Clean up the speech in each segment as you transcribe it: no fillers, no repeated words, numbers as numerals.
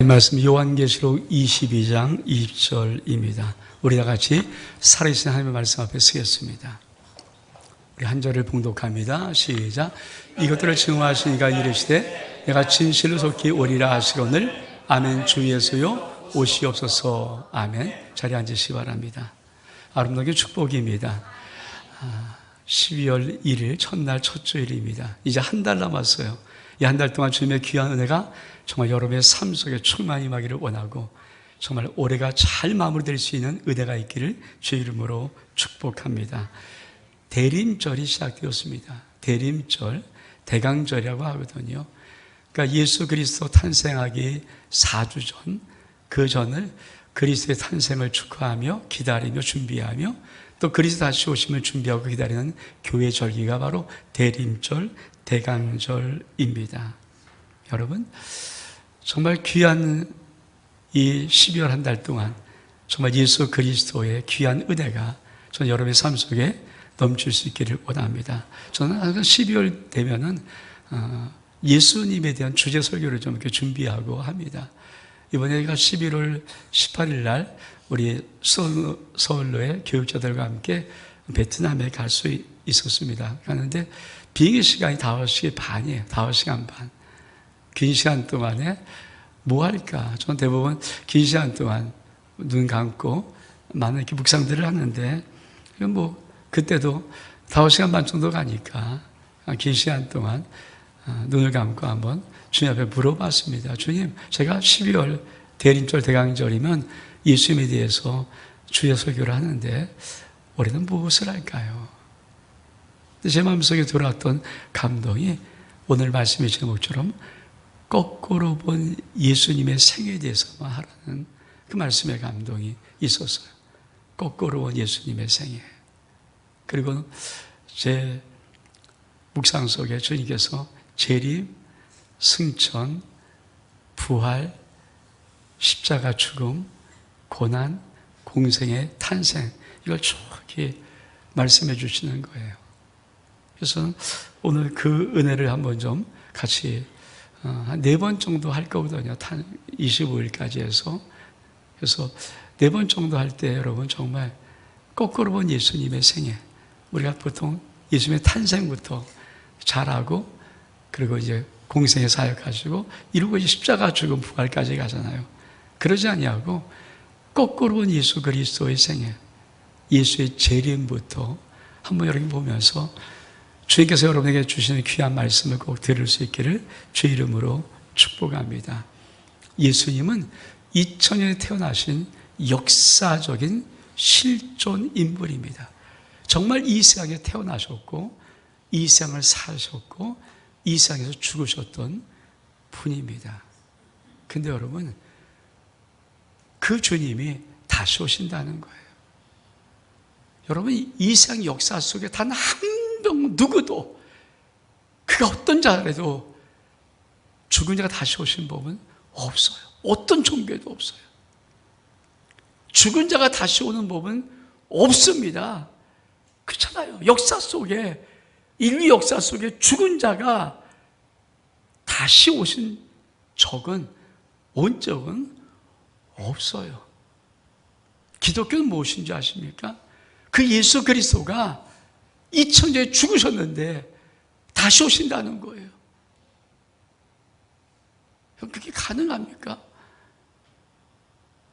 말씀 요한계시록 22장 20절입니다. 우리 다 같이 살아계신 하나님의 말씀 앞에 서겠습니다. 우리 한 절을 봉독합니다. 시작. 이것들을 증언하시니가 이르시되 내가 진실로 속히 오리라 하시거늘 아멘. 주 예수여 오시옵소서. 아멘. 자리에 앉으시기 바랍니다. 아름다운 축복입니다. 12월 1일 첫날 첫 주일입니다. 이제 한 달 남았어요. 이 한 달 동안 주님의 귀한 은혜가 정말 여러분의 삶 속에 충만히 임하기를 원하고 정말 올해가 잘 마무리될 수 있는 은혜가 있기를 주의 이름으로 축복합니다. 대림절이 시작되었습니다. 대림절, 대강절이라고 하거든요. 그러니까 예수 그리스도 탄생하기 4주 전, 그 전을 그리스도의 탄생을 축하하며 기다리며 준비하며 또 그리스도 다시 오심을 준비하고 기다리는 교회 절기가 바로 대림절, 대강절입니다. 여러분, 정말 귀한 이 12월 한 달 동안 정말 예수 그리스도의 귀한 은혜가 저는 여러분의 삶 속에 넘칠 수 있기를 원합니다. 저는 항상 12월 되면은 예수님에 대한 주제 설교를 좀 이렇게 준비하고 합니다. 이번에가 11월 18일 날 우리 서울로의 교육자들과 함께 베트남에 갈 수 있었습니다. 가는데 비행기 시간이 5시 반이에요. 5시간 반. 긴 시간 동안에 뭐 할까? 저는 대부분 긴 시간 동안 눈 감고 많은 이렇게 묵상들을 하는데, 뭐, 그때도 5시간 반 정도 가니까 긴 시간 동안 눈을 감고 한번 주님 앞에 물어봤습니다. 주님, 제가 12월 대림절, 대강절이면 예수님에 대해서 주의 설교를 하는데 올해는 무엇을 할까요? 제 마음속에 들어왔던 감동이 오늘 말씀해 주신 것처럼 거꾸로 본 예수님의 생에 대해서만 하라는 그 말씀의 감동이 있었어요. 거꾸로 본 예수님의 생애. 그리고 제 묵상 속에 주님께서 재림, 승천, 부활, 십자가 죽음, 고난, 공생의 탄생, 이걸 정확히 말씀해 주시는 거예요. 그래서 오늘 그 은혜를 한번 좀 같이 한 4번 정도 할 거거든요. 25일까지 해서. 그래서 4번 정도 할 때 여러분 정말 거꾸로 본 예수님의 생애. 우리가 보통 예수님의 탄생부터 잘하고 그리고 이제 공생의 사역하시고 이러고 이제 십자가 죽음 부활까지 가잖아요. 그러지 아니하고 거꾸로 본 예수 그리스도의 생애. 예수의 재림부터 한번 여러분 보면서 주님께서 여러분에게 주시는 귀한 말씀을 꼭 들을 수 있기를 주의 이름으로 축복합니다. 예수님은 2000년에 태어나신 역사적인 실존 인물입니다. 정말 이 세상에 태어나셨고 이 세상을 사셨고 이 세상에서 죽으셨던 분입니다. 근데 여러분, 그 주님이 다시 오신다는 거예요. 여러분, 이 세상 역사 속에 단 한 명 누구도 그가 어떤 자라도 죽은 자가 다시 오신 법은 없어요. 어떤 종교에도 없어요. 죽은 자가 다시 오는 법은 없습니다. 그렇잖아요. 역사 속에, 인류 역사 속에 죽은 자가 다시 오신 적은, 온 적은 없어요. 기독교는 무엇인지 아십니까? 그 예수 그리스도가 2000년에 죽으셨는데 다시 오신다는 거예요. 그게 가능합니까?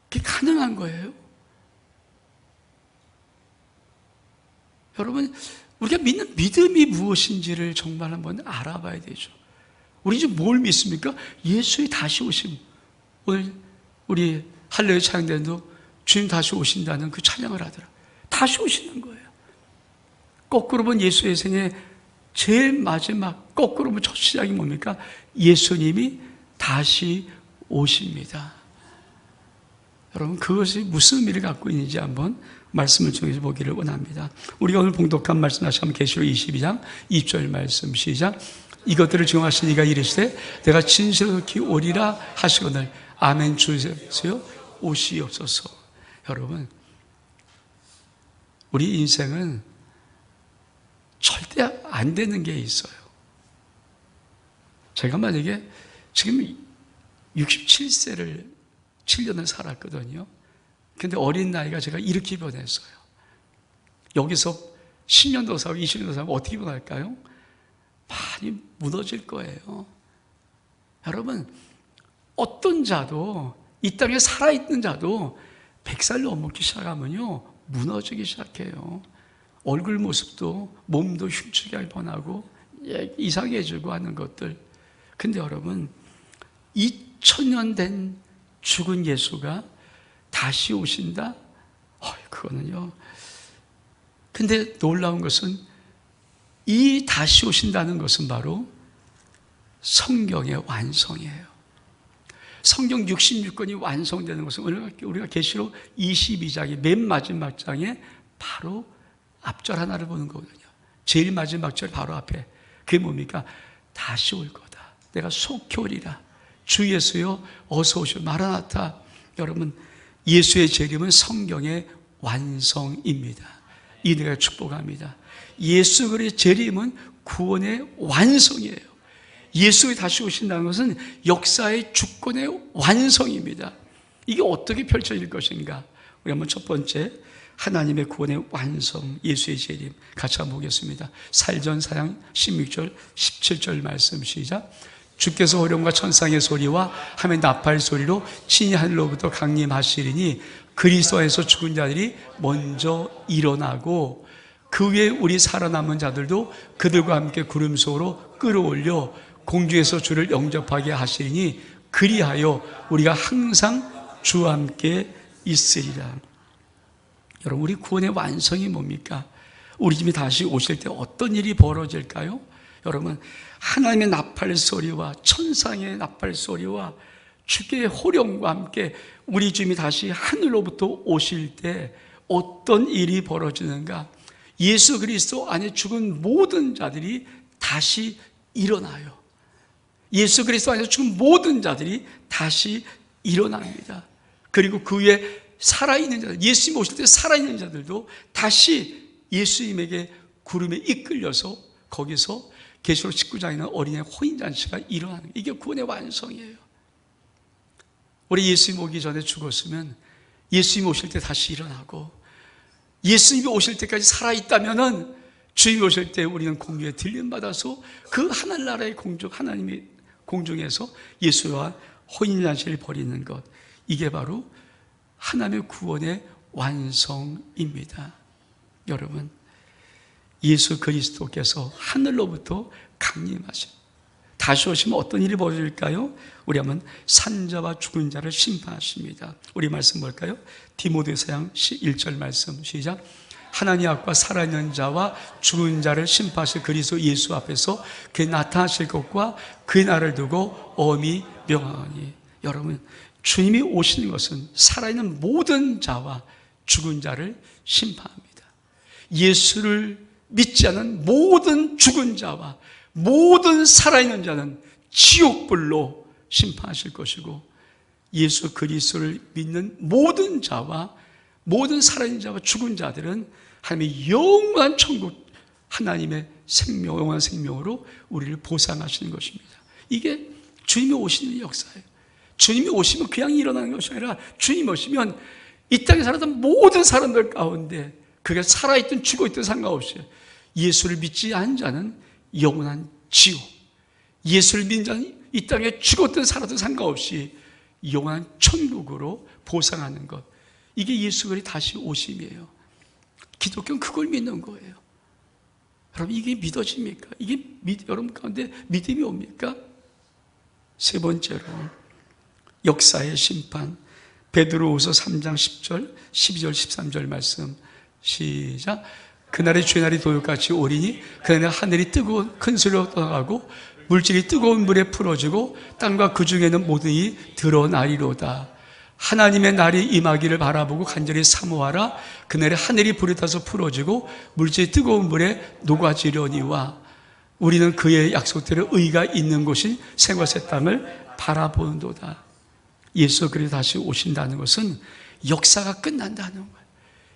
그게 가능한 거예요? 여러분, 우리가 믿는 믿음이 무엇인지를 정말 한번 알아봐야 되죠. 우리 지금 뭘 믿습니까? 예수의 다시 오심. 오늘 우리 할례의 찬양대도 주님 다시 오신다는 그 찬양을 하더라. 다시 오시는 거예요. 거꾸로 본 예수의 생애 제일 마지막 거꾸로 본 첫 시작이 뭡니까? 예수님이 다시 오십니다. 여러분, 그것이 무슨 의미를 갖고 있는지 한번 말씀을 통해서 보기를 원합니다. 우리가 오늘 봉독한 말씀 다시 한번 계시록 22장 2절 말씀 시작. 이것들을 증언하신 이가 이르시되 내가 진실히 오리라 하시거늘 아멘. 주 예수여 오시옵소서. 여러분, 우리 인생은 절대 안 되는 게 있어요. 제가 만약에 지금 67세를 7년을 살았거든요. 근데 어린 나이가 제가 이렇게 변했어요. 여기서 10년 더 살고 20년 더 살고 어떻게 변할까요? 많이 무너질 거예요. 여러분, 어떤 자도, 이 땅에 살아있는 자도 100살 넘기 시작하면요 무너지기 시작해요. 얼굴 모습도 몸도 흉측하게 변하고 이상해지고 하는 것들. 근데 여러분, 2000년 된 죽은 예수가 다시 오신다? 그거는요. 근데 놀라운 것은 이 다시 오신다는 것은 바로 성경의 완성이에요. 성경 66권이 완성되는 것은 우리가 계시록 22장의 맨 마지막 장에 바로 앞절 하나를 보는 거거든요. 제일 마지막 절 바로 앞에. 그게 뭡니까? 다시 올 거다. 내가 속히 오리라. 주 예수여 어서 오시오. 마라나타. 여러분, 예수의 재림은 성경의 완성입니다. 이 내가 축복합니다. 예수 그리스도의 재림은 구원의 완성이에요. 예수가 다시 오신다는 것은 역사의 주권의 완성입니다. 이게 어떻게 펼쳐질 것인가? 우리 한번 첫 번째, 하나님의 구원의 완성, 예수의 재림 같이 한번 보겠습니다. 살전사양 16절 17절 말씀 시작. 주께서 호령과 천상의 소리와 하면 나팔 소리로 친히 하늘로부터 강림하시리니 그리스도 안에서 죽은 자들이 먼저 일어나고 그 위에 우리 살아남은 자들도 그들과 함께 구름 속으로 끌어올려 공중에서 주를 영접하게 하시리니 그리하여 우리가 항상 주와 함께 있으리라. 여러분, 우리 구원의 완성이 뭡니까? 우리 집에 다시 오실 때 어떤 일이 벌어질까요? 여러분, 하나님의 나팔 소리와 천상의 나팔 소리와 주의 호령과 함께 우리 주님이 다시 하늘로부터 오실 때 어떤 일이 벌어지는가? 예수 그리스도 안에 죽은 모든 자들이 다시 일어나요. 예수 그리스도 안에서 죽은 모든 자들이 다시 일어납니다. 그리고 그 위에 살아있는 자들, 예수님 오실 때 살아있는 자들도 다시 예수님에게 구름에 이끌려서 거기서 계시록 19장에는 어린애 호인잔치가 일어나는 거예요. 이게 구원의 완성이에요. 우리 예수님 오기 전에 죽었으면 예수님 오실 때 다시 일어나고 예수님이 오실 때까지 살아있다면은 주님이 오실 때 우리는 공중에 들림받아서 그 하늘나라의 공중, 하나님의 공중에서 예수와 혼인잔치를 벌이는 것. 이게 바로 하나님의 구원의 완성입니다. 여러분, 예수 그리스도께서 하늘로부터 강림하셔 다시 오시면 어떤 일이 벌어질까요? 우리 한번 산자와 죽은 자를 심판하십니다. 우리 말씀 뭘까요? 디모데서양 1절 말씀 시작. 하나님 앞과 살아있는 자와 죽은 자를 심판하실 그리스도 예수 앞에서 그의 나타나실 것과 그의 날을 두고 엄히 명하니. 여러분, 주님이 오시는 것은 살아있는 모든 자와 죽은 자를 심판합니다. 예수를 믿지 않은 모든 죽은 자와 모든 살아있는 자는 지옥불로 심판하실 것이고, 예수 그리스도를 믿는 모든 자와 모든 살아있는 자와 죽은 자들은 하나님의 영원한 천국, 하나님의 생명, 영원한 생명으로 우리를 보상하시는 것입니다. 이게 주님이 오시는 역사예요. 주님이 오시면 그냥 일어나는 것이 아니라 주님이 오시면 이 땅에 살았던 모든 사람들 가운데 그게 살아있든 죽어있든 상관없이 예수를 믿지 않은 자는 영원한 지옥, 예수를 믿는 자는 이 땅에 죽었든 살았든 상관없이 영원한 천국으로 보상하는 것. 이게 예수 그리스도의 다시 오심이에요. 기독교는 그걸 믿는 거예요. 여러분, 이게 믿어집니까? 이게 여러분 가운데 믿음이 옵니까? 세 번째로 역사의 심판, 베드로후서 3장 10절, 12절, 13절 말씀 시작. 그날의 주의 날이 도둑같이 오리니 그날에 하늘이 뜨거운 큰 소리로 떠나가고 물질이 뜨거운 물에 풀어지고 땅과 그 중에는 모든 이 드러나리로다. 하나님의 날이 임하기를 바라보고 간절히 사모하라. 그날에 하늘이 불이 타서 풀어지고 물질이 뜨거운 물에 녹아지려니와 우리는 그의 약속대로 의가 있는 곳인 생활의 땅을 바라보는도다. 예수 그리스도 다시 오신다는 것은 역사가 끝난다는 거예요.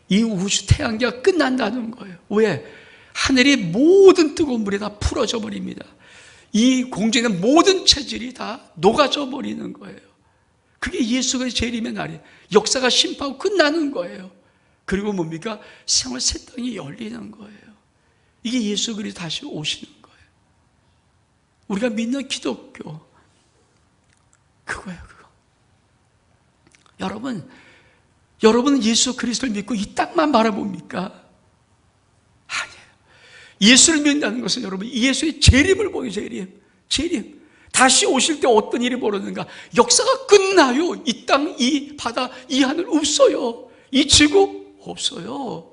이 우주 태양계가 끝난다는 거예요. 왜? 하늘이 모든 뜨거운 물에 다 풀어져 버립니다. 이 공중에 있는 모든 체질이 다 녹아져 버리는 거예요. 그게 예수 그리스도의 재림의 날이에요. 역사가 심판하고 끝나는 거예요. 그리고 뭡니까? 생활 새 땅이 열리는 거예요. 이게 예수 그리스도 다시 오시는 거예요. 우리가 믿는 기독교, 그거예요, 그거. 여러분은 예수 그리스도를 믿고 이 땅만 바라봅니까? 아니에요. 예수를 믿는다는 것은 여러분, 예수의 재림을 보는 재림. 다시 오실 때 어떤 일이 벌어지는가? 역사가 끝나요. 이 땅, 이 바다, 이 하늘 없어요. 이 지구 없어요.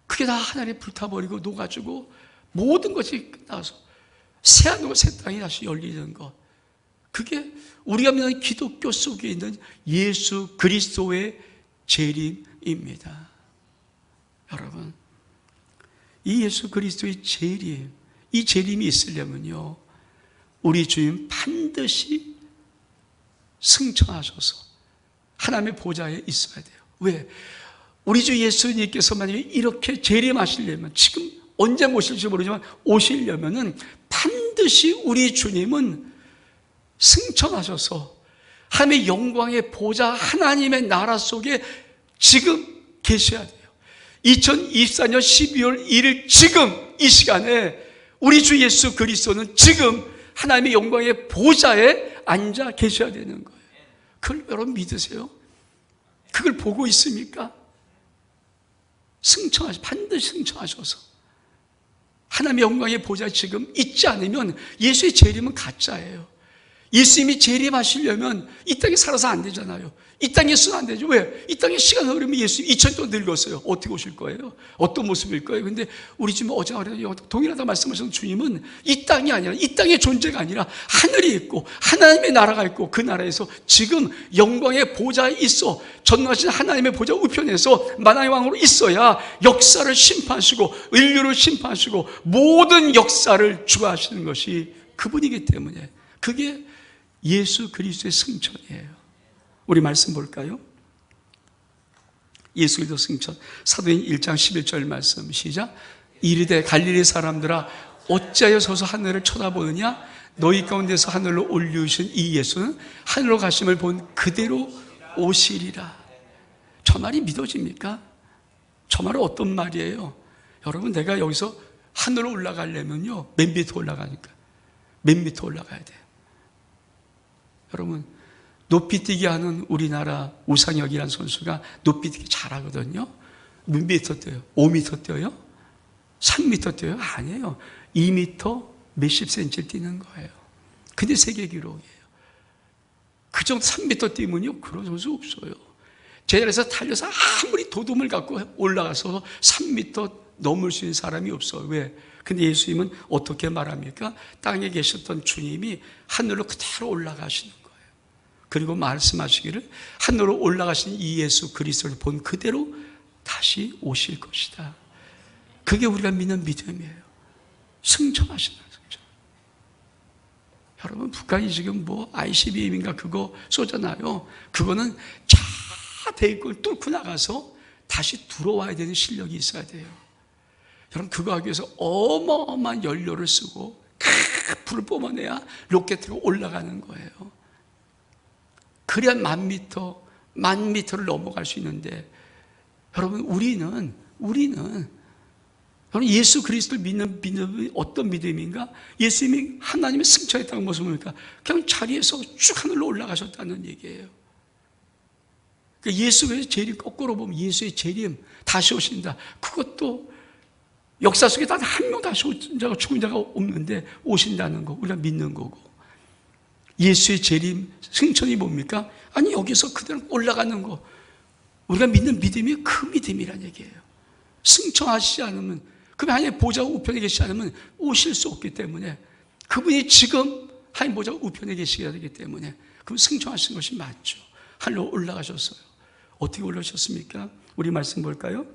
그게 다 하늘에 불타버리고 녹아지고 모든 것이 끝나서 새하늘과 새 땅이 다시 열리는 것. 그게 우리가 믿는 기독교 속에 있는 예수 그리스도의 재림입니다. 여러분, 이 예수 그리스도의 재림, 이 재림이 있으려면요, 우리 주님 반드시 승천하셔서 하나님의 보좌에 있어야 돼요. 왜? 우리 주 예수님께서 만약에 이렇게 재림하시려면, 지금 언제 모실지 모르지만 오시려면은 반드시 우리 주님은 승천하셔서 하나님의 영광의 보좌, 하나님의 나라 속에 지금 계셔야 돼요. 2024년 12월 1일 지금 이 시간에 우리 주 예수 그리스도는 지금 하나님의 영광의 보좌에 앉아 계셔야 되는 거예요. 그걸 여러분 믿으세요? 그걸 보고 있습니까? 반드시 승천하셔서 하나님의 영광의 보좌에 지금 있지 않으면 예수의 재림은 가짜예요. 예수님이 재림하시려면 이 땅에 살아서 안 되잖아요. 이 땅에 있어도 안 되죠. 왜? 이 땅에 시간 흐르면 예수님 2000년 동안 늙었어요. 어떻게 오실 거예요? 어떤 모습일 거예요? 근데 우리 지금 어제 동일하다 말씀하신 주님은 이 땅이 아니라, 이 땅의 존재가 아니라 하늘이 있고 하나님의 나라가 있고 그 나라에서 지금 영광의 보좌에 있어 전능하신 하나님의 보좌 우편에서 만왕의 왕으로 있어야 역사를 심판하시고 인류를 심판하시고 모든 역사를 주관하시는 것이 그분이기 때문에 그게 예수 그리스도의 승천이에요. 우리 말씀 볼까요? 예수 그리스도 승천, 사도행 1장 11절 말씀 시작. 이르되 갈릴리 사람들아 어찌하여 서서 하늘을 쳐다보느냐? 너희 가운데서 하늘로 올리우신 이 예수는 하늘로 가심을 본 그대로 오시리라. 저 말이 믿어집니까? 저 말은 어떤 말이에요? 여러분, 내가 여기서 하늘로 올라가려면요, 몇 미터 올라가니까? 몇 미터 올라가야 돼요? 여러분, 높이뛰기 하는 우리나라 우상혁이라는 선수가 높이뛰기 잘하거든요. 몇 미터 뛰어요? 5미터 뛰어요? 3미터 뛰어요? 아니에요. 2미터 몇십 센치 뛰는 거예요. 근데 세계 기록이에요. 그 정도 3미터 뛰면요, 그런 선수 없어요. 제자리에서 달려서 아무리 도둠을 갖고 올라가서 3미터 넘을 수 있는 사람이 없어요. 왜? 근데 예수님은 어떻게 말합니까? 땅에 계셨던 주님이 하늘로 그대로 올라가시는 거예요. 그리고 말씀하시기를 하늘로 올라가신 이 예수 그리스도를 본 그대로 다시 오실 것이다. 그게 우리가 믿는 믿음이에요. 승천하시는 승천. 여러분, 북한이 지금 ICBM인가 그거 쏘잖아요. 그거는 차 대기권을 뚫고 나가서 다시 들어와야 되는 실력이 있어야 돼요. 여러분, 그거 하기 위해서 어마어마한 연료를 쓰고 불을 뿜어내야 로켓으로 올라가는 거예요. 그래야 만 미터를 넘어갈 수 있는데, 여러분, 우리는 여러분, 예수 그리스도를 믿는 믿음이 어떤 믿음인가? 예수님이 하나님의 승천했다는 것은 뭡니까? 그냥 자리에서 쭉 하늘로 올라가셨다는 얘기예요. 그러니까 예수 그리스도의 재림, 거꾸로 보면 예수의 재림, 다시 오신다. 그것도 역사 속에 단 한 명 다시 오신 자가 죽은 자가 없는데 오신다는 거, 우리가 믿는 거고. 예수의 재림, 승천이 뭡니까? 아니, 여기서 그대로 올라가는 거. 우리가 믿는 믿음이 그 믿음이란 얘기예요. 승천하시지 않으면, 그럼 하나님의 보좌 우편에 계시지 않으면 오실 수 없기 때문에, 그분이 지금 하나님 보좌 우편에 계시게 되기 때문에, 그럼 승천하신 것이 맞죠. 하늘로 올라가셨어요. 어떻게 올라가셨습니까? 우리 말씀 볼까요?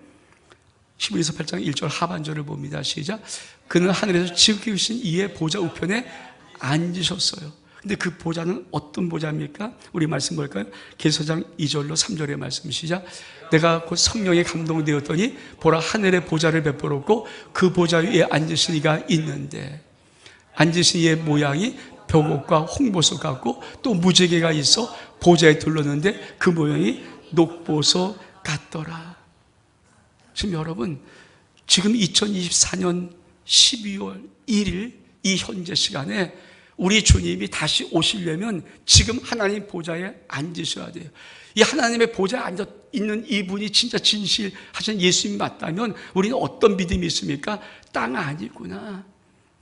히브리서 8장 1절 하반절을 봅니다. 시작. 그는 하늘에서 지극히 크신 이의 보좌 우편에 앉으셨어요. 근데 그 보좌는 어떤 보좌입니까? 우리 말씀 볼까요? 계시장 2절로 3절의 말씀 시작. 내가 곧 성령에 감동되었더니 보라, 하늘의 보좌를 베풀었고 그 보좌 위에 앉으신 이가 있는데, 앉으신 이의 모양이 벽옷과 홍보석 같고 또 무지개가 있어 보좌에 둘렀는데 그 모양이 녹보석 같더라. 지금 여러분, 지금 2024년 12월 1일 이 현재 시간에 우리 주님이 다시 오시려면 지금 하나님 보좌에 앉으셔야 돼요. 이 하나님의 보좌에 앉아 있는 이분이 진짜 진실하신 예수님이 맞다면 우리는 어떤 믿음이 있습니까? 땅 아니구나.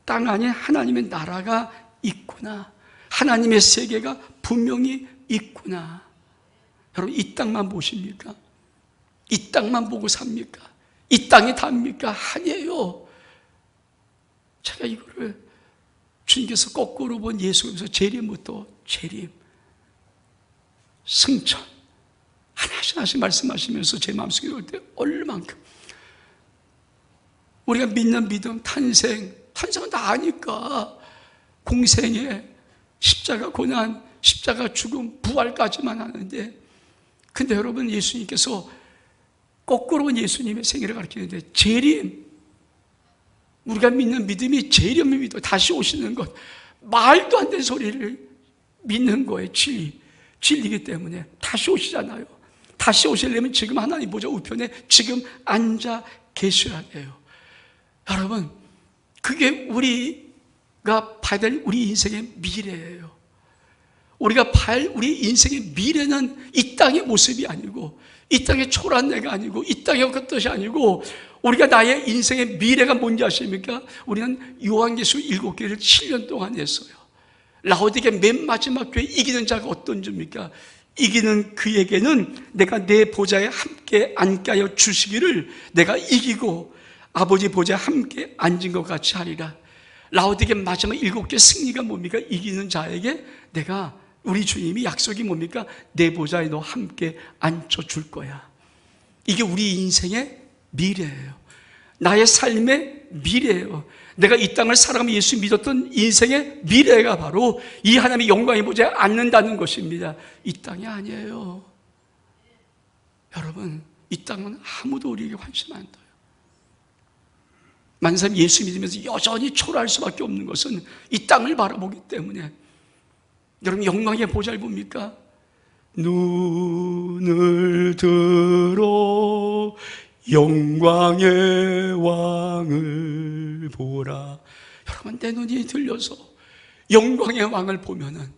땅 안에 하나님의 나라가 있구나. 하나님의 세계가 분명히 있구나. 여러분, 이 땅만 보십니까? 이 땅만 보고 삽니까? 이 땅이 답니까? 아니에요. 제가 이거를 주님께서 거꾸로 본 예수님께서 재림부터 재림, 승천 하나씩 말씀하시면서 제 마음속에 올 때 얼만큼 우리가 믿는 믿음, 탄생은 다 아니까 공생애, 십자가 고난, 십자가 죽음, 부활까지만 하는데, 근데 여러분, 예수님께서 거꾸로 본 예수님의 생애를 가르치는데 재림, 우리가 믿는 믿음이 재림을 믿어 다시 오시는 것, 말도 안 되는 소리를 믿는 거예요. 진리이기 때문에 다시 오시잖아요. 다시 오시려면 지금 하나님 보좌 우편에 지금 앉아 계셔야 돼요. 여러분, 그게 우리가 봐야 될 우리 인생의 미래예요. 우리가 봐야 우리 인생의 미래는 이 땅의 모습이 아니고, 이 땅의 초라한 내가 아니고, 이 땅의 어떤 뜻이 아니고, 우리가 나의 인생의 미래가 뭔지 아십니까? 우리는 요한계시록 7개를 7년 동안 했어요. 라오디게 맨 마지막 교회 이기는 자가 어떤 주입니까? 이기는 그에게는 내가 내 보좌에 함께 앉게 하여 주시기를, 내가 이기고 아버지 보좌에 함께 앉은 것 같이 하리라. 라오디게 마지막 7개 승리가 뭡니까? 이기는 자에게 내가, 우리 주님이 약속이 뭡니까? 내 보좌에 너 함께 앉혀줄 거야. 이게 우리 인생의 미래예요. 나의 삶의 미래예요. 내가 이 땅을 살아가며 예수 믿었던 인생의 미래가 바로 이 하나님의 영광의 보좌에 앉는다는 것입니다. 이 땅이 아니에요. 여러분, 이 땅은 아무도 우리에게 관심 안 둬요. 많은 사람이 예수 믿으면서 여전히 초라할 수밖에 없는 것은 이 땅을 바라보기 때문에. 여러분, 영광의 보좌를 봅니까? 눈을 들어 영광의 왕을 보라. 여러분, 내 눈이 들려서 영광의 왕을 보면은,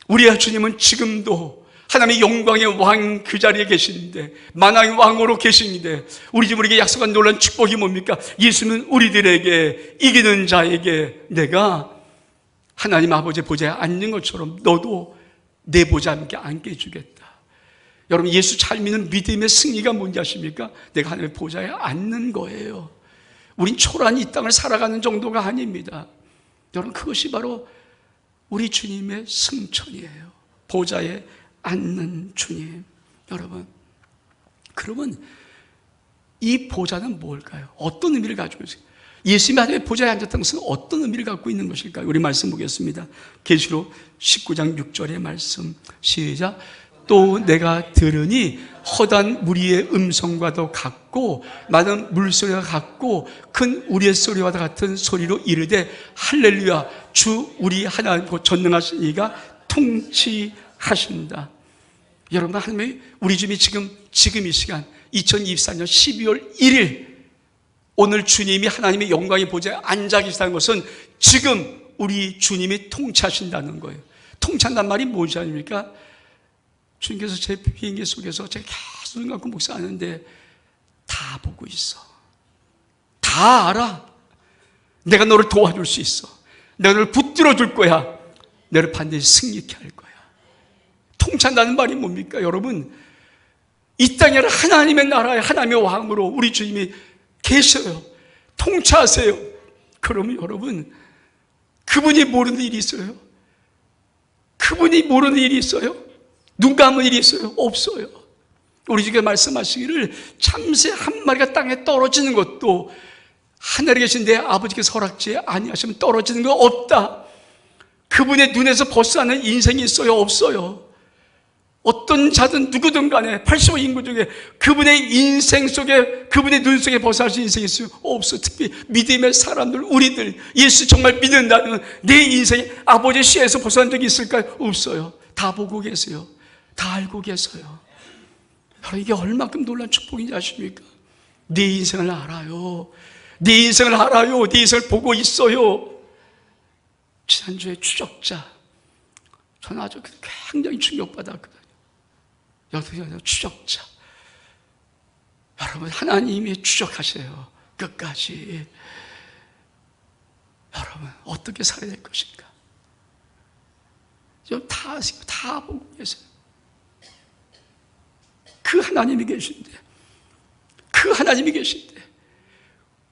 우리의 주님은 지금도 하나님의 영광의 왕 그 자리에 계시는데, 만왕의 왕으로 계시는데, 우리 집 우리에게 약속한 놀라운 축복이 뭡니까? 예수는 우리들에게, 이기는 자에게 내가 하나님 아버지 보좌에 앉는 것처럼 너도 내 보좌에 함께 앉게 해주겠다. 여러분, 예수 잘 믿는 믿음의 승리가 뭔지 아십니까? 내가 하나님의 보좌에 앉는 거예요. 우린 초라한 이 땅을 살아가는 정도가 아닙니다. 여러분, 그것이 바로 우리 주님의 승천이에요. 보좌에 앉는 주님. 여러분, 그러면 이 보좌는 뭘까요? 어떤 의미를 가지고 있어요? 예수님이 하나님의 보좌에 앉았다는 것은 어떤 의미를 갖고 있는 것일까요? 우리 말씀 보겠습니다. 계시록 19장 6절의 말씀, 시작. 또 내가 들으니 허다한 무리의 음성과도 같고 많은 물소리와 같고 큰 우리의 소리와 같은 소리로 이르되 할렐루야, 주 우리 하나님 전능하신 이가 통치하신다. 여러분, 하나님의 우리 주님이 지금 이 시간 2024년 12월 1일 오늘 주님이 하나님의 영광의 보좌에 앉아 계시다는 것은 지금 우리 주님이 통치하신다는 거예요. 통치한다는 말이 뭐지 아닙니까? 주님께서 제 비행기 속에서 제가 계속 눈 감고 묵상하는데 다 보고 있어. 다 알아. 내가 너를 도와줄 수 있어. 내가 너를 붙들어 줄 거야. 너를 반드시 승리케 할 거야. 통치한다는 말이 뭡니까? 여러분, 이 땅에 하나님의 나라에 하나님의 왕으로 우리 주님이 계셔요. 통치하세요. 그러면 여러분, 그분이 모르는 일이 있어요? 그분이 모르는 일이 있어요? 눈 감은 일이 있어요? 없어요. 우리 주님께서 말씀하시기를 참새 한 마리가 땅에 떨어지는 것도 하늘에 계신 내 아버지께서 허락지 아니하시면 떨어지는 거 없다. 그분의 눈에서 벗어나는 인생이 있어요? 없어요? 어떤 자든 누구든 간에 85 인구 중에 그분의 인생 속에, 그분의 눈 속에 벗어날 수 있는 인생이 있어요? 없어. 특히 믿음의 사람들, 우리들, 예수 정말 믿는다는 내 인생에 아버지의 시에서 벗어난 적이 있을까요? 없어요. 다 보고 계세요. 다 알고 계세요. 여러분, 이게 얼마큼 놀라운 축복인지 아십니까? 내 인생을 알아요. 내 인생을 알아요. 내 인생을 보고 있어요. 지난주에 추적자, 저는 아주 굉장히 충격받았거든요. 여기서 추적자. 여러분, 하나님이 추적하세요. 끝까지. 여러분, 어떻게 살아야 될 것인가? 좀 다 보고 계세요. 그 하나님이 계신데,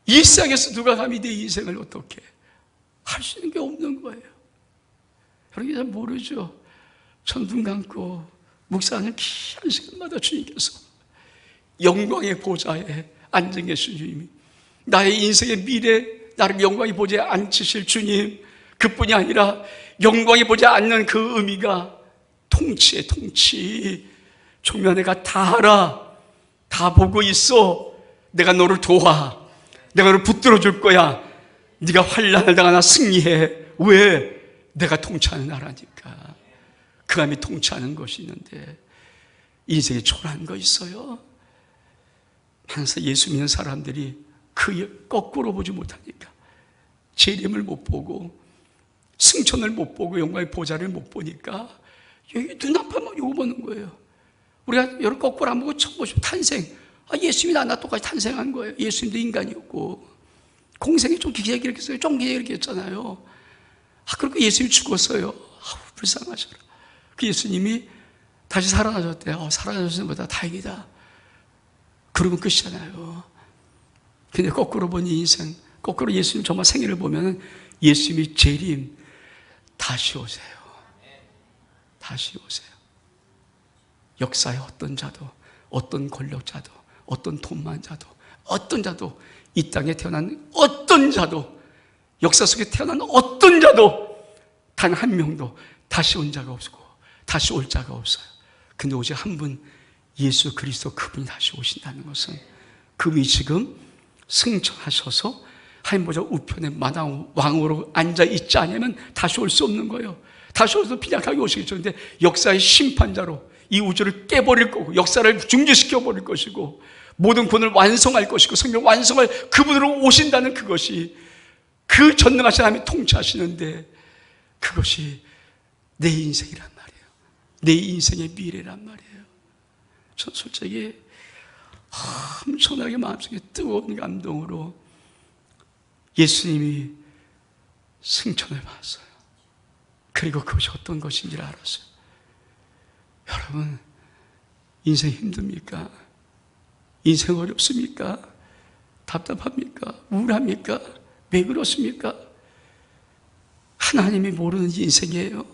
이 세상에서 누가 감히 내 인생을 어떻게 할 수 있는 게 없는 거예요. 여러분, 잘 모르죠? 전 눈 감고 묵상하는 귀한 시간마다 주님께서 영광의 보좌에 앉은 계신 주님이, 나의 인생의 미래, 나를 영광의 보좌에 앉히실 주님, 그뿐이 아니라 영광의 보좌에 앉는 그 의미가 통치에 통치. 정말 내가 다 알아, 다 보고 있어. 내가 너를 도와, 내가 너를 붙들어 줄 거야. 네가 환난을 당하나 승리해. 왜? 내가 통치하는 나라니까. 그 감이 통치하는 것이 있는데, 인생에 초라한 거 있어요. 항상 예수 믿는 사람들이 그 거꾸로 보지 못하니까, 재림을 못 보고 승천을 못 보고 영광의 보좌를 못 보니까 여기 눈앞에만 요거 보는 거예요. 우리가 여러분 거꾸로 안 보고 처음 보시면 탄생, 예수님이 나나 똑같이 탄생한 거예요. 예수님도 인간이었고 공생이 좀 기계가 이렇게 했어요. 좀 기계가 이렇게 했잖아요. 그리고 예수님이 죽었어요. 불쌍하셔라. 그 예수님이 다시 살아나셨대요. 살아나셨는 것보다 다행이다. 그러면 끝이잖아요. 근데 거꾸로 보니 인생, 거꾸로 예수님 정말 생애를 보면 예수님이 재림, 다시 오세요. 다시 오세요. 역사의 어떤 자도, 어떤 권력자도, 어떤 돈만 자도, 어떤 자도, 이 땅에 태어난 어떤 자도, 역사 속에 태어난 어떤 자도 단 한 명도 다시 온 자가 없고 다시 올 자가 없어요. 근데 오직 한 분, 예수 그리스도, 그분이 다시 오신다는 것은 그분이 지금 승천하셔서 하나님 보좌 우편에 마당 왕으로 앉아 있지 않으면 다시 올 수 없는 거예요. 다시 오셔서 빈약하게 오시겠죠. 근데 역사의 심판자로 이 우주를 깨버릴 거고 역사를 중지시켜 버릴 것이고 모든 군을 완성할 것이고 성경 완성할 그분으로 오신다는 그것이, 그 전능하신 하나님이 통치하시는데 그것이 내 인생이란 말이에요. 내 인생의 미래란 말이에요. 전 솔직히 엄청나게 마음속에 뜨거운 감동으로 예수님이 승천을 받았어요. 그리고 그것이 어떤 것인지를 알았어요. 여러분, 인생 힘듭니까? 인생 어렵습니까? 답답합니까? 우울합니까? 왜 그렇습니까? 하나님이 모르는 인생이에요.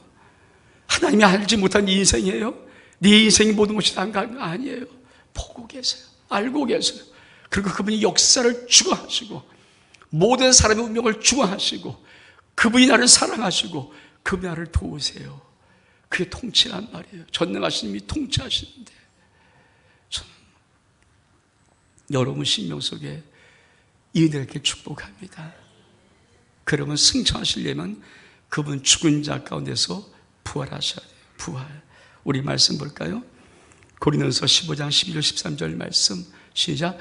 하나님이 알지 못한 인생이에요. 네 인생이 모든 것이 다 아니에요. 보고 계세요. 알고 계세요. 그리고 그분이 역사를 주관하시고 모든 사람의 운명을 주관하시고 그분이 나를 사랑하시고 그분이 나를 도우세요. 그게 통치란 말이에요. 전능하신 분이 통치하시는데, 저는 여러분 심령 속에 이 은혜를 이렇게 축복합니다. 그러면 승천하시려면 그분 죽은 자 가운데서 부활하셔야 돼요. 부활. 우리 말씀 볼까요? 고린도서 15장 12절 13절 말씀 시작.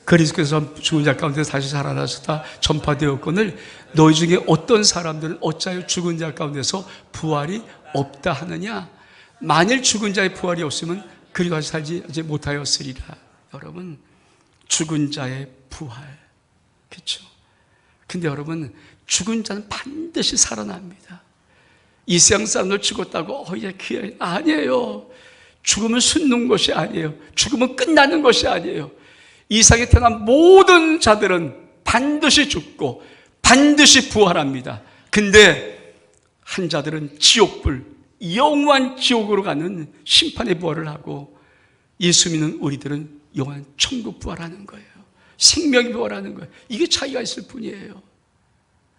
그리스도께서 죽은 자 가운데서 다시 살아나셨다 전파되었거늘 너희 중에 어떤 사람들은 어찌하여 죽은 자 가운데서 부활이 없다 하느냐? 만일 죽은 자의 부활이 없으면 그리고 다시 살지 못하였으리라. 여러분, 죽은 자의 부활, 그렇죠? 근데 여러분, 죽은 자는 반드시 살아납니다. 이 세상 사람들 죽었다고 이제 귀해. 아니에요. 죽음은 숨는 것이 아니에요. 죽음은 끝나는 것이 아니에요. 이 세상에 태어난 모든 자들은 반드시 죽고 반드시 부활합니다. 근데 한 자들은 지옥불, 영원한 지옥으로 가는 심판의 부활을 하고, 예수 믿는 우리들은 영원한 천국 부활하는 거예요. 생명이 부활하는 거예요. 이게 차이가 있을 뿐이에요.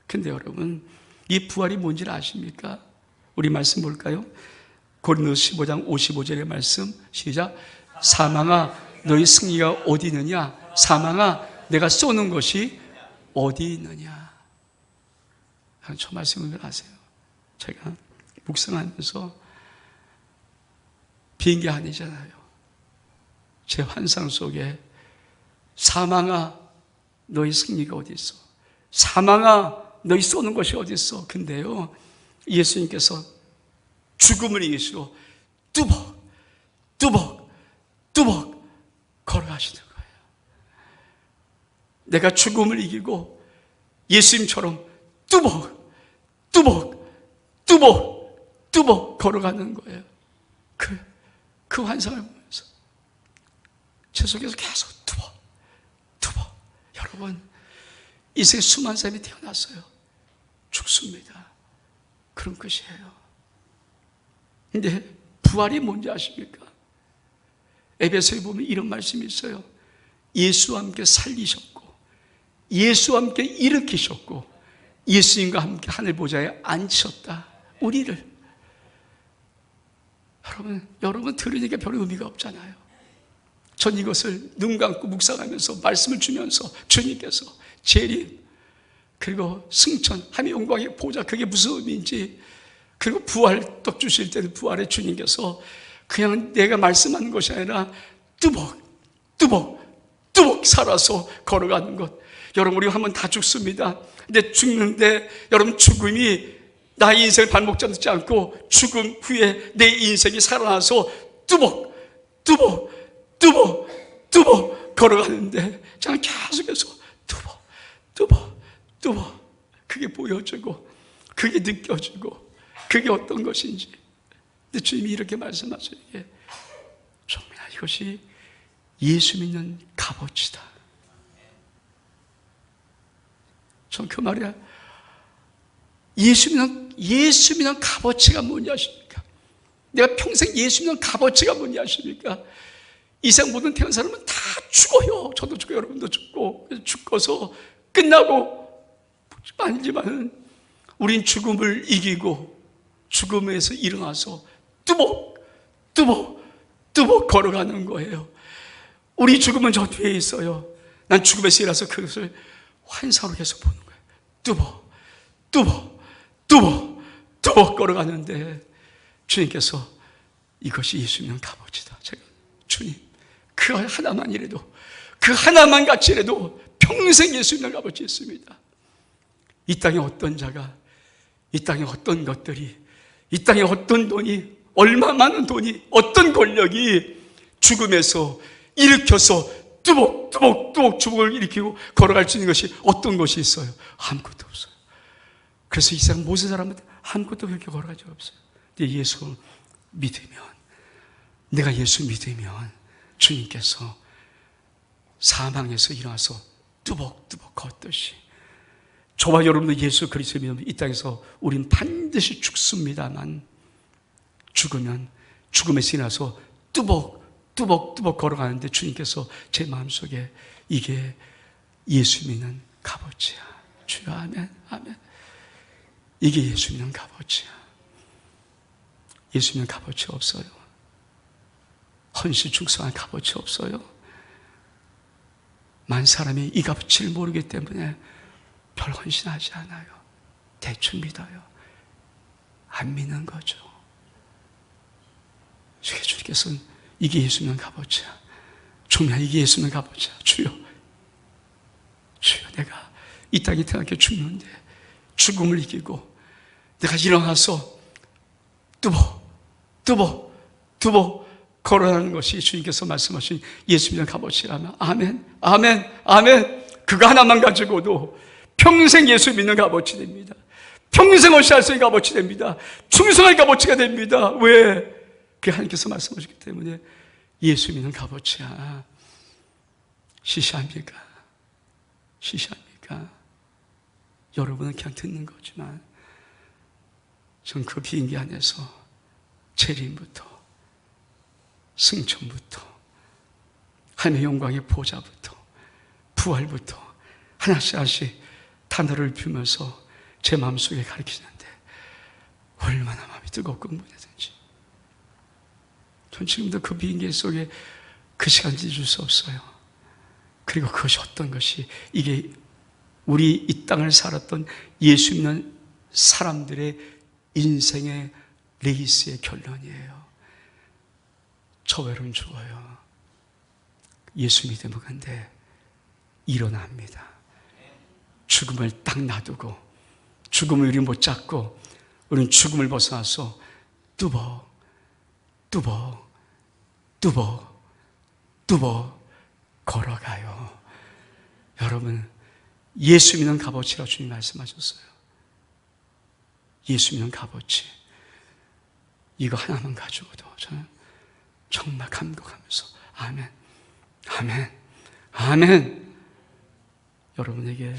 근데 여러분, 이 부활이 뭔지를 아십니까? 우리 말씀 볼까요? 고린도서 15장 55절의 말씀 시작. 사망아 너희 승리가 어디 있느냐? 사망아 내가 쏘는 것이 어디 있느냐? 저 말씀을 아세요? 제가 묵상하면서 비행기 아니잖아요. 제 환상 속에 사망아 너희 승리가 어디 있어? 사망아 너희 쏘는 것이 어디 있어? 근데요 예수님께서 죽음을 이기시고 뚜벅 걸어가시는 거예요. 내가 죽음을 이기고 예수님처럼 뚜벅 걸어가는 거예요. 그 환상을 보면서 제 속에서 계속 뚜벅. 여러분, 이 세상에 수많은 사람이 태어났어요. 죽습니다. 그런 것이에요. 근데 부활이 뭔지 아십니까? 에베소에 보면 이런 말씀이 있어요. 예수와 함께 살리셨고 예수와 함께 일으키셨고 예수님과 함께 하늘 보좌에 앉히셨다. 우리를. 여러분 들으니까 별 의미가 없잖아요. 전 이것을 눈 감고 묵상하면서 말씀을 주면서 주님께서 재림 그리고 승천 하나님의 영광의 보좌 그게 무슨 의미인지 그리고 부활 떡 주실 때는 부활의 주님께서 그냥 내가 말씀하는 것이 아니라 뚜벅 살아서 걸어가는 것. 여러분 우리 한번 다 죽습니다. 근데 죽는데 여러분 죽음이 나의 인생을 발목 잡지 않고 죽음 후에 내 인생이 살아나서 뚜벅 걸어가는데 저는 계속해서 뚜벅 그게 보여지고 그게 느껴지고 그게 어떤 것인지. 근데 주님이 이렇게 말씀하셔요. 정민아 이것이 예수 믿는 값어치다. 전 그 말이야. 예수 믿는 값어치가 뭔지 아십니까? 내가 평생 예수 믿는 값어치가 뭔지 아십니까? 이 세상 모든 태어난 사람은 다 죽어요. 저도 죽고 여러분도 죽고 죽어서 끝나고 아니지만 우린 죽음을 이기고 죽음에서 일어나서 뚜벅 걸어가는 거예요. 우리 죽음은 저 뒤에 있어요. 난 죽음에서 일어나서 그것을 환상으로 계속 보는 거예요. 뚜벅 걸어가는데 주님께서 이것이 예수 믿는 값어치다. 제가 주님 그 하나만이라도 그 하나만 같이라도 평생 예수 믿는 값어치 있습니다. 이 땅에 어떤 자가 이 땅에 어떤 것들이 이 땅에 어떤 돈이 얼마 많은 돈이 어떤 권력이 죽음에서 일으켜서 뚜벅 죽음을 일으키고 걸어갈 수 있는 것이 어떤 것이 있어요? 아무것도 없어요. 그래서 이 세상 모든 사람은 아무것도 그렇게 걸어갈 적 없어요. 근데 예수 믿으면 내가 예수 믿으면 주님께서 사망에서 일어나서 뚜벅 걷듯이 저와 여러분도 예수 그리스도 믿으면 이 땅에서 우린 반드시 죽습니다만 죽으면 죽음에서 일어나서 뚜벅 걸어가는데 주님께서 제 마음속에 이게 예수 믿는 값어치야. 주여 아멘. 이게 예수 믿는 값어치야. 예수 믿는 값어치 없어요. 헌신 충성한 값어치 없어요. 많은 사람이 이 값어치를 모르기 때문에 별 헌신하지 않아요. 대충 믿어요. 안 믿는 거죠. 주님께서는 이게 예수 믿는 값어치야. 주님 이게 예수 믿는 값어치야. 주여 내가 이 땅에 태어나게 죽는데 죽음을 이기고 내가 일어나서 뚜벅 걸어가는 것이 주님께서 말씀하신 예수 믿는 값어치라면 아멘. 그거 하나만 가지고도 평생 예수 믿는 값어치 됩니다. 평생 헌신할 수 있는 값어치 됩니다. 충성할 값어치가 됩니다. 왜? 그 하나님께서 말씀하셨기 때문에 예수 믿는 값어치야. 시시합니까? 여러분은 그냥 듣는 거지만 전 그 비행기 안에서 재림부터 승천부터 하나님의 영광의 보좌부터 부활부터 하나씩 단어를 피우면서 제 마음속에 가르치는데 얼마나 마음이 뜨겁고 흥분했는지 전 지금도 그 비행기 속에 그 시간 잊을 수 없어요. 그리고 그것이 어떤 것이, 이게 우리 이 땅을 살았던 예수 믿는 사람들의 인생의 레이스의 결론이에요. 저와 여러분 죽어요. 예수 믿으면 근데 일어납니다. 죽음을 딱 놔두고, 죽음을 우리 못 잡고, 우리는 죽음을 벗어나서 뚜벅 걸어가요. 여러분, 예수 믿는 값어치라고 주님 말씀하셨어요. 예수 믿는 값어치. 이거 하나만 가지고도 저는 정말 감격하면서 아멘, 아멘, 아멘. 여러분에게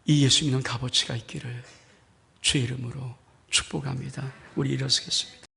이 예수 믿는 값어치가 있기를 주의 이름으로 축복합니다. 우리 일어서겠습니다.